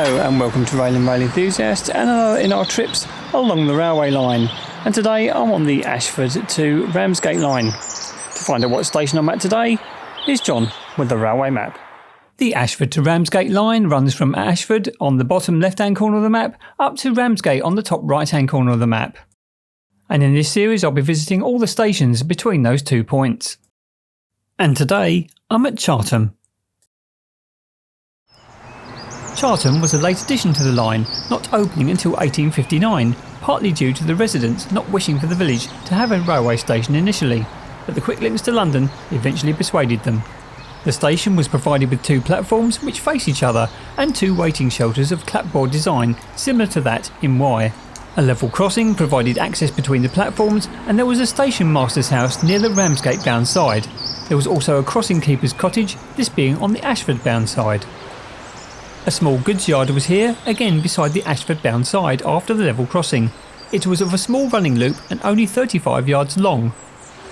Hello and welcome to Rail Enthusiast and another in our trips along the railway line. And today I'm on the Ashford to Ramsgate line. To find out what station I'm at today is John with the railway map. The Ashford to Ramsgate line runs from Ashford on the bottom left hand corner of the map up to Ramsgate on the top right hand corner of the map. And in this series I'll be visiting all the stations between those 2 points. And today I'm at Chartham. Chartham was a late addition to the line, not opening until 1859, partly due to the residents not wishing for the village to have a railway station initially, but the quick links to London eventually persuaded them. The station was provided with 2 platforms which face each other and 2 waiting shelters of clapboard design similar to that in Y. A level crossing provided access between the platforms, and there was a station master's house near the Ramsgate bound side. There was also a crossing keeper's cottage, this being on the Ashford bound side. A small goods yard was here, again beside the Ashford bound side after the level crossing. It was of a small running loop and only 35 yards long.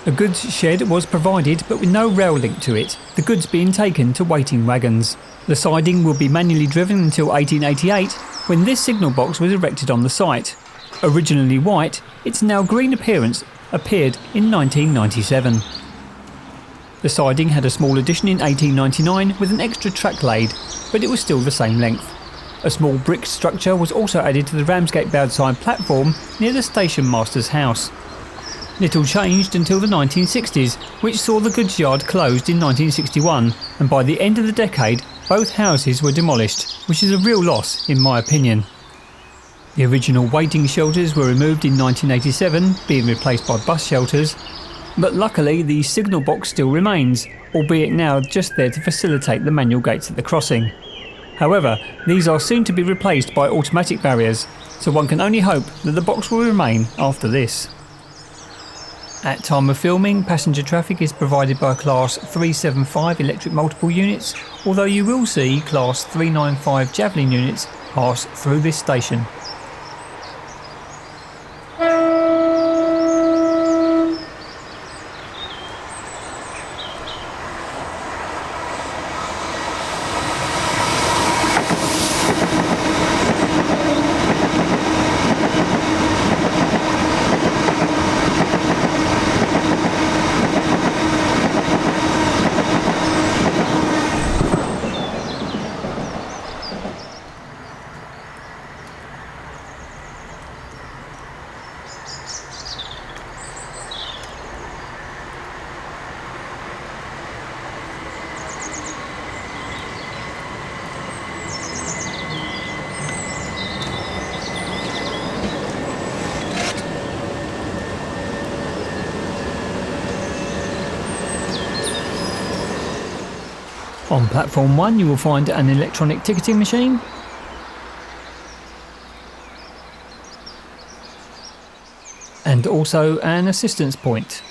A goods shed was provided but with no rail link to it, the goods being taken to waiting wagons. The siding will be manually driven until 1888 when this signal box was erected on the site. Originally white, its now green appearance appeared in 1997. The siding had a small addition in 1899 with an extra track laid, but it was still the same length. A small brick structure was also added to the Ramsgate bound side platform near the station master's house. Little changed until the 1960s, which saw the goods yard closed in 1961, and by the end of the decade both houses were demolished, which is a real loss in my opinion. The original waiting shelters were removed in 1987, being replaced by bus shelters. But luckily the signal box still remains, albeit now just there to facilitate the manual gates at the crossing. However, these are soon to be replaced by automatic barriers, so one can only hope that the box will remain after this. At time of filming, passenger traffic is provided by Class 375 electric multiple units, although you will see Class 395 Javelin units pass through this station. On platform 1 you will find an electronic ticketing machine, and also an assistance point.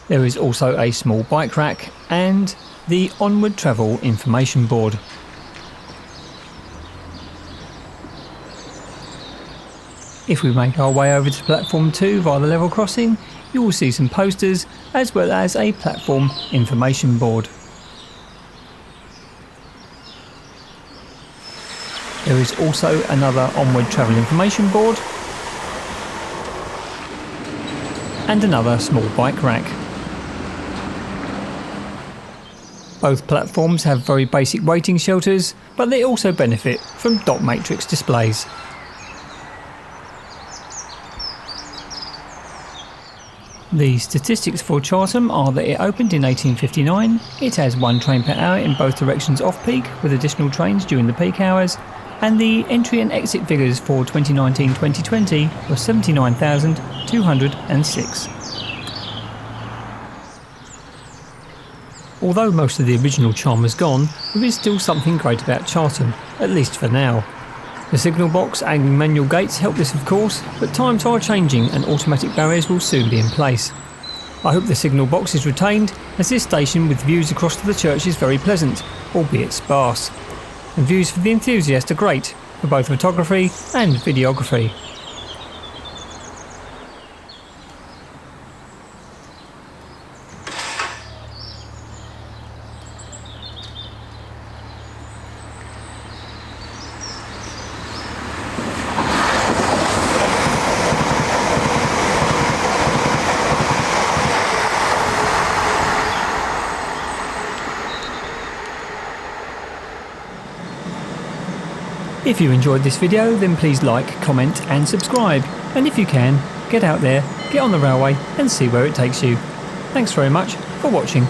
There is also a small bike rack and the onward travel information board. If we make our way over to platform 2 via the level crossing, you will see some posters as well as a platform information board. There is also another onward travel information board and another small bike rack. Both platforms have very basic waiting shelters, but they also benefit from dot matrix displays. The statistics for Chartham are that it opened in 1859, it has 1 train per hour in both directions off-peak with additional trains during the peak hours, and the entry and exit figures for 2019-2020 were 79,206. Although most of the original charm is gone, there is still something great about Chartham, at least for now. The signal box and manual gates help this of course, but times are changing and automatic barriers will soon be in place. I hope the signal box is retained, as this station with views across to the church is very pleasant, albeit sparse. And views for the enthusiast are great, for both photography and videography. If you enjoyed this video, then please like, comment and subscribe. And if you can, get out there, get on the railway and see where it takes you. Thanks very much for watching.